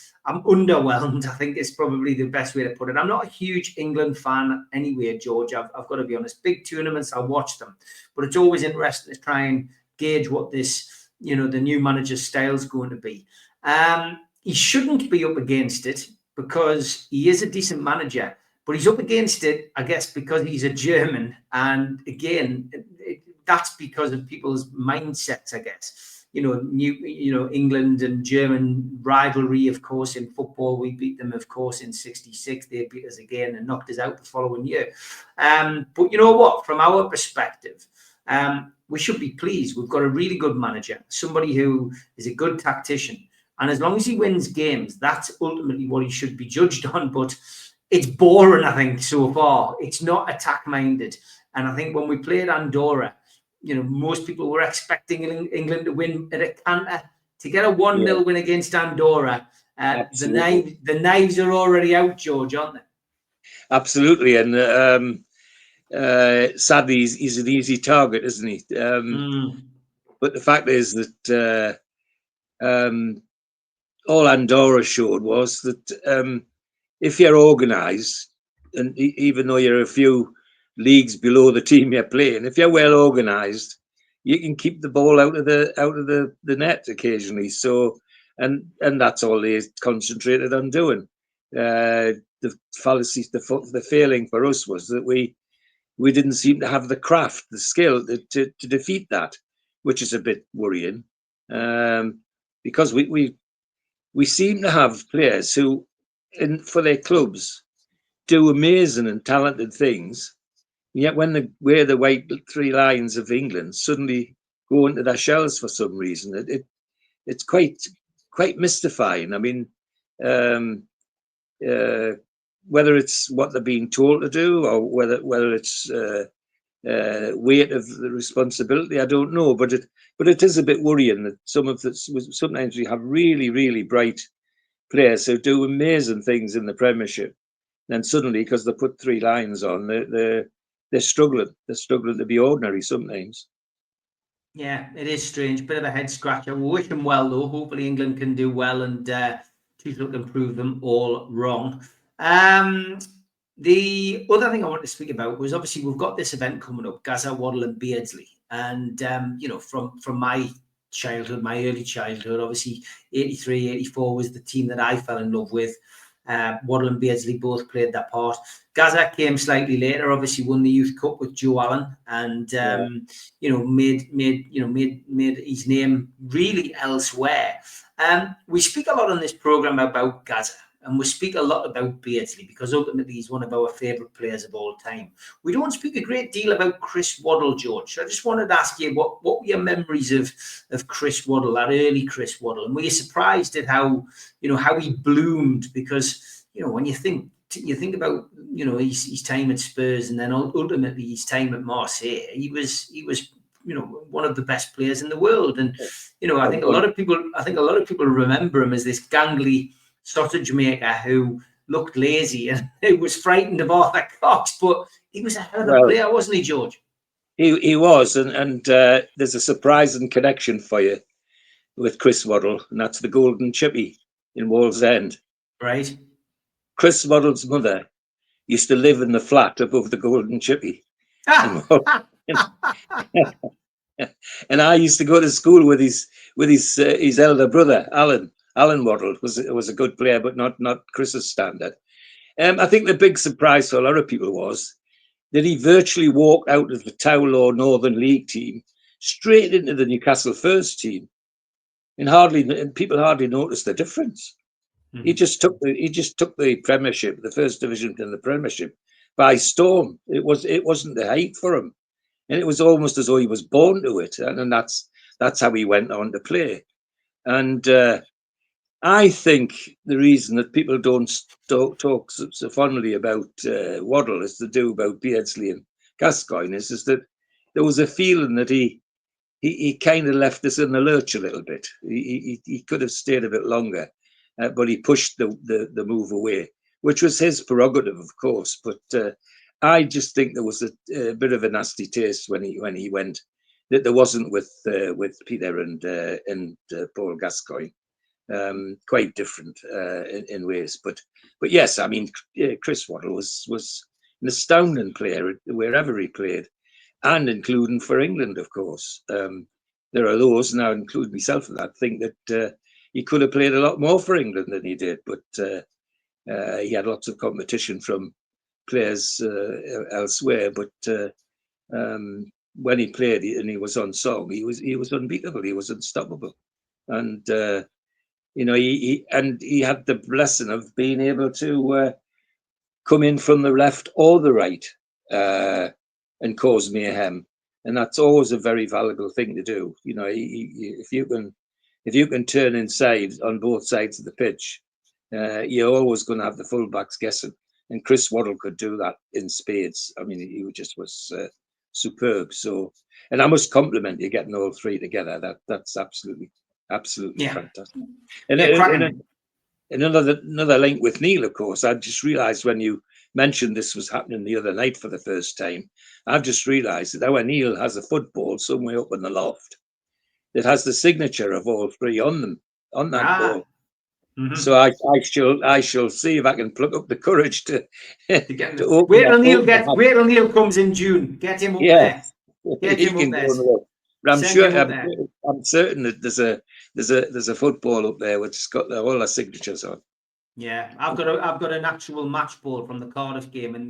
underwhelmed. I think it's probably the best way to put it. I'm not a huge England fan anyway, George. I've got to be honest. Big tournaments, I'll watch them, but it's always interesting to try and gauge what this, the new manager's style is going to be. He shouldn't be up against it because he is a decent manager, but he's up against it, I guess, because he's a German, and again, that's because of people's mindsets, I guess. England and German rivalry, of course, in football. We beat them, of course, in '66. They beat us again and knocked us out the following year. But you know what? From our perspective, we should be pleased. We've got a really good manager, somebody who is a good tactician. And as long as he wins games, that's ultimately what he should be judged on. But it's boring, I think, so far. It's not attack-minded. And I think when we played Andorra, most people were expecting England to win at a canter. To get a 1-0 win against Andorra, the knives are already out, George, aren't they? Absolutely. And sadly, he's an easy target, isn't he? But the fact is that all Andorra showed was that if you're organised, and even though you're a few leagues below the team you're playing, if you're well organised, you can keep the ball out of the net occasionally. So, and that's all they concentrated on doing. The fallacy, the failing for us was that we didn't seem to have the craft, the skill to defeat that, which is a bit worrying, because we seem to have players who, for their clubs, do amazing and talented things. Yet when they wear the white 3 lions of England, suddenly go into their shells for some reason. It's quite mystifying. I mean, whether it's what they're being told to do or whether it's weight of the responsibility, I don't know. But it is a bit worrying that sometimes we have really, really bright players who do amazing things in the Premiership, and suddenly, because they put 3 lions on, they're struggling. They're struggling to be ordinary sometimes. Yeah, it is strange. Bit of a head scratcher. We wish them well, though. Hopefully England can do well and Tuchel can prove them all wrong. The other thing I wanted to speak about was, obviously, we've got this event coming up, Gaza, Waddle and Beardsley. And, from my childhood, my early childhood, obviously 83, 84 was the team that I fell in love with. Waddle and Beardsley both played their part. Gaza came slightly later, obviously won the Youth Cup with Joe Allen, and made his name really elsewhere. We speak a lot on this program about Gaza, and we speak a lot about Beardsley because ultimately he's one of our favourite players of all time. We don't speak a great deal about Chris Waddle, George. So I just wanted to ask you, what were your memories of Chris Waddle, that early Chris Waddle, and were you surprised at how he bloomed? Because when you think about his time at Spurs and then ultimately his time at Marseille, he was one of the best players in the world. And I think a lot of people remember him as this gangly sausage maker who looked lazy and who was frightened of Arthur Cox, but he was a hell of a player, wasn't he, George? He was, and there's a surprising connection for you with Chris Waddle, and that's the Golden Chippy in Wallsend. Right. Chris Waddle's mother used to live in the flat above the Golden Chippy. And I used to go to school with his elder brother, Alan. Alan Waddle was a good player, but not Chris's standard. I think the big surprise for a lot of people was that he virtually walked out of the Towlaw Northern League team straight into the Newcastle first team, and people hardly noticed the difference. He just took the Premiership, the First Division, and the Premiership by storm. It wasn't the height for him, and it was almost as though he was born to it, and that's how he went on to play. And I think the reason that people don't talk so fondly about Waddle as they do about Beardsley and Gascoigne is that there was a feeling that he kind of left us in the lurch a little bit. He could have stayed a bit longer, but he pushed the move away, which was his prerogative, of course. But I just think there was a bit of a nasty taste when he went, that there wasn't with Peter and Paul Gascoigne. Quite different in ways, but yes, I mean, Chris Waddle was an astounding player wherever he played, and including for England, of course. There are those, and I include myself in that, think that he could have played a lot more for England than he did, but he had lots of competition from players elsewhere. But when he played and he was on song, he was unbeatable. He was unstoppable, and he had the blessing of being able to come in from the left or the right and cause mayhem, and that's always a very valuable thing to do. If you can turn inside on both sides of the pitch, you're always going to have the fullbacks guessing. And Chris Waddle could do that in spades. I mean, he just was superb. So, and I must compliment you getting all three together. That's absolutely fantastic. And another link with Neil, of course. I just realised when you mentioned this was happening the other night for the first time, I've just realised that our Neil has a football somewhere up in the loft that has the signature of all three on that ball. Mm-hmm. So I shall see if I can pluck up the courage to get to open. Wait till Neil comes in June. Get him up there. Get him up there. But I'm certain that there's a football up there which has got all our signatures on. Yeah, I've got an actual match ball from the Cardiff game in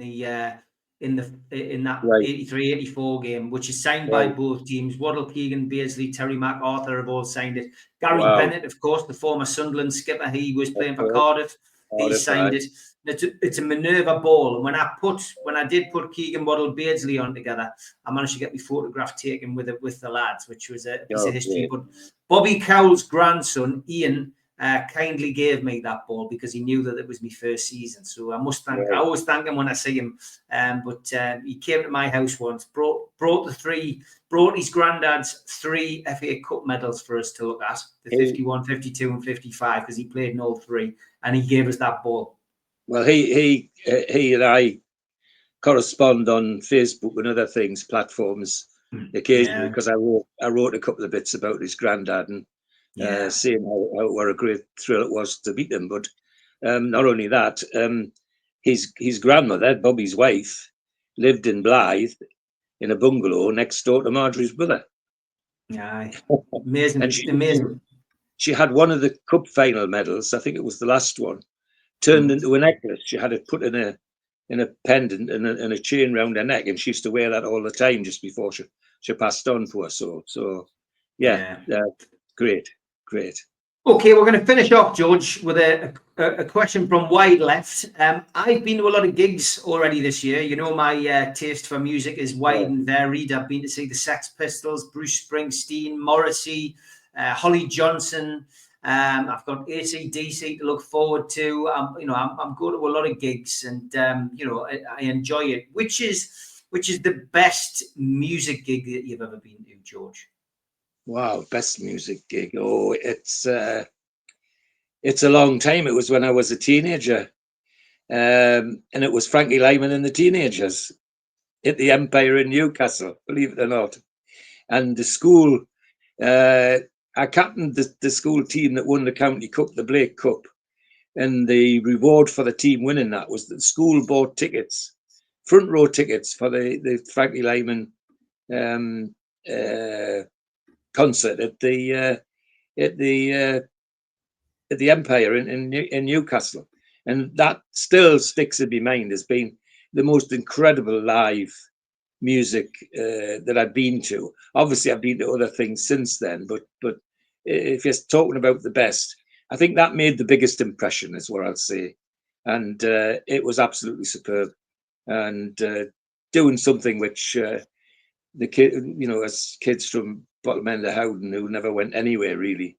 that 83-84 game, which is signed by both teams. Waddle, Keegan, Beardsley, Terry MacArthur have all signed it. Gary Bennett, of course, the former Sunderland skipper, he was playing for Cardiff. He signed it. It's a Minerva ball, and when I did put Keegan, Waddle, Beardsley on together, I managed to get my photograph taken with the lads, which was a piece of history. But Bobby Cowell's grandson, Ian, kindly gave me that ball because he knew that it was my first season. So I must thank. I always thank him when I see him. But he came to my house once, brought his granddad's 3 FACup medals for us to look at, the 51, 52, and 55, because he played in all 3, and he gave us that ball. Well, he and I correspond on Facebook and other platforms occasionally, because I wrote a couple of bits about his granddad and saying what a great thrill it was to meet him. But not only that, his grandmother, Bobby's wife, lived in Blythe in a bungalow next door to Marjorie's brother. Yeah, amazing. And amazing. She had one of the cup final medals, I think it was the last one, turned into a necklace. She had it put in a pendant and a chain round her neck, and she used to wear that all the time just before she passed on for us. So great. Okay, we're going to finish off, George, with a question from Wide Left. I've been to a lot of gigs already this year. You know, my taste for music is wide and varied. I've been to see the Sex Pistols, Bruce Springsteen, Morrissey, Holly Johnson. I've got AC/DC to look forward to. I'm going to a lot of gigs, and I enjoy it. Which is the best music gig that you've ever been to, George? Wow, best music gig. Oh, it's a long time. It was when I was a teenager, and it was Frankie Lyman and the Teenagers at the Empire in Newcastle, believe it or not. And the school, I captained the school team that won the County Cup, the Blake Cup, and the reward for the team winning that was that the school bought tickets, front row tickets for the Frankie Lyman concert at the Empire in Newcastle, and that still sticks in my mind as being the most incredible live music that I've been to. Obviously, I've been to other things since then, but if you're talking about the best, I think that made the biggest impression, is what I'll say. And it was absolutely superb. And doing something which the kid, as kids from bottom end of Howden who never went anywhere really,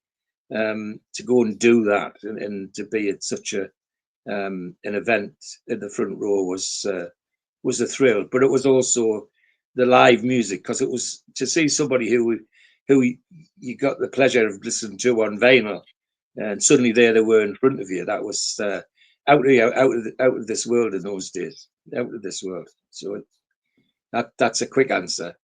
to go and do that and to be at such an event in the front row was a thrill. But it was also the live music, because it was to see somebody who you got the pleasure of listening to on vinyl, and suddenly there they were in front of you. That was out of this world in those days, out of this world. So that's a quick answer.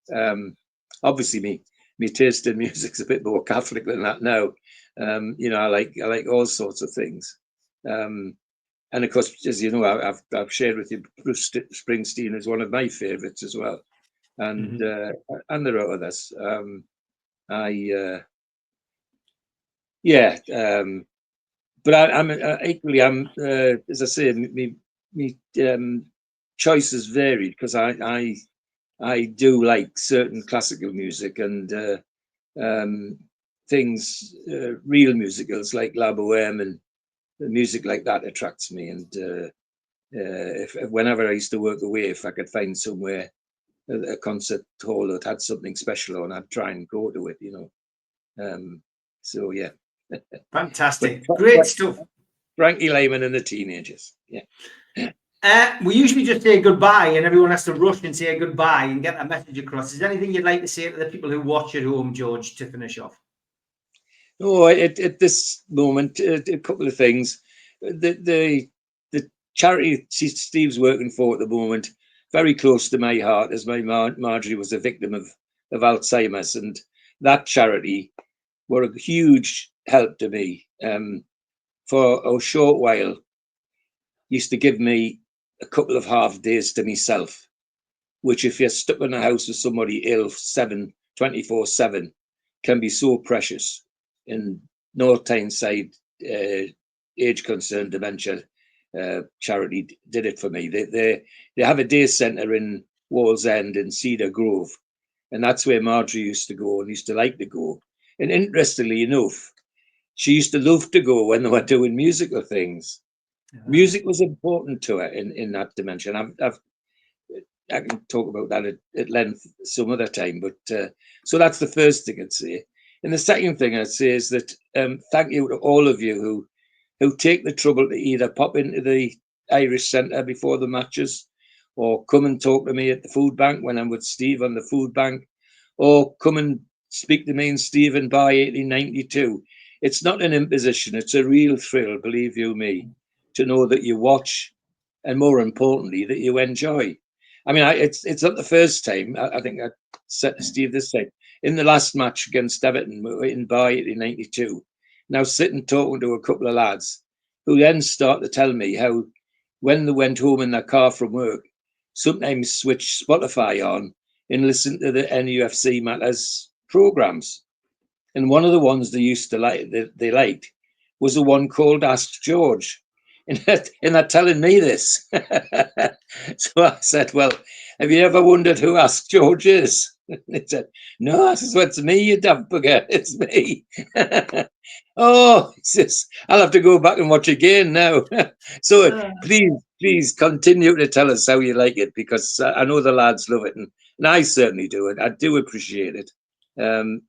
Obviously, me taste in music's a bit more Catholic than that now. I like all sorts of things. And of course, as you know, I've shared with you, Bruce Springsteen is one of my favourites as well, and there are others. But I'm equally, as I say, me choice is varied, because I do like certain classical music and things, real musicals like La Boheme and music like that attracts me. And whenever I used to work away, if I could find somewhere, a concert hall that had something special on, I'd try and go to it, So yeah. Fantastic. Great stuff. Frankie Lehman and the Teenagers. Yeah. We usually just say goodbye, and everyone has to rush and say goodbye and get that message across. Is there anything you'd like to say to the people who watch at home, George, to finish off? Oh, at this moment, a couple of things. The charity Steve's working for at the moment, very close to my heart, as my Marjorie was a victim of Alzheimer's, and that charity were a huge help to me. For a short while, used to give me a couple of half days to myself, which, if you're stuck in a house with somebody ill 24/7, can be so precious. In North Tyneside, age concerned dementia charity did it for me. They have a day centre in Wallsend in Cedar Grove, and that's where Marjorie used to go and used to like to go. And interestingly enough, she used to love to go when they were doing musical things. Music was important to her in that dimension. I can talk about that at length some other time, but so that's the first thing I'd say. And the second thing I'd say is that thank you to all of you who take the trouble to either pop into the Irish Centre before the matches, or come and talk to me at the food bank when I'm with Steve on the food bank, or come and speak to me and Steve in Bar 1892. It's not an imposition, it's a real thrill, believe you me, to know that you watch, and more importantly, that you enjoy. I mean, it's not the first time. I think I said to Steve this time, in the last match against Everton in Bar 1892, now sitting talking to a couple of lads who then start to tell me how, when they went home in their car from work, sometimes switch Spotify on and listen to the NUFC Matters programs. And one of the ones they used to like, they liked, was the one called Ask George. And they're telling me this. So I said, well, have you ever wondered who Ask George is? And he said, no, I said, well, it's me, you daft bugger. It's me. Oh, he says, I'll have to go back and watch again now. So please continue to tell us how you like it, because I know the lads love it, and I certainly do it. I do appreciate it. And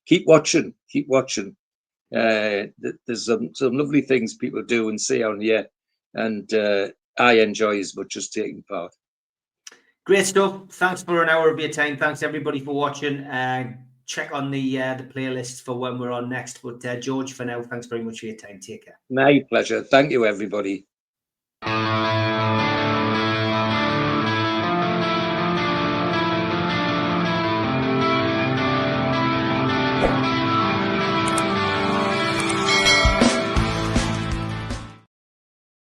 keep watching. There's some lovely things people do and say on here, and I enjoy as much as taking part. Great stuff. Thanks for an hour of your time. Thanks everybody for watching. Check on the playlist for when we're on next. But George, for now, thanks very much for your time. Take care. My pleasure. Thank you, everybody.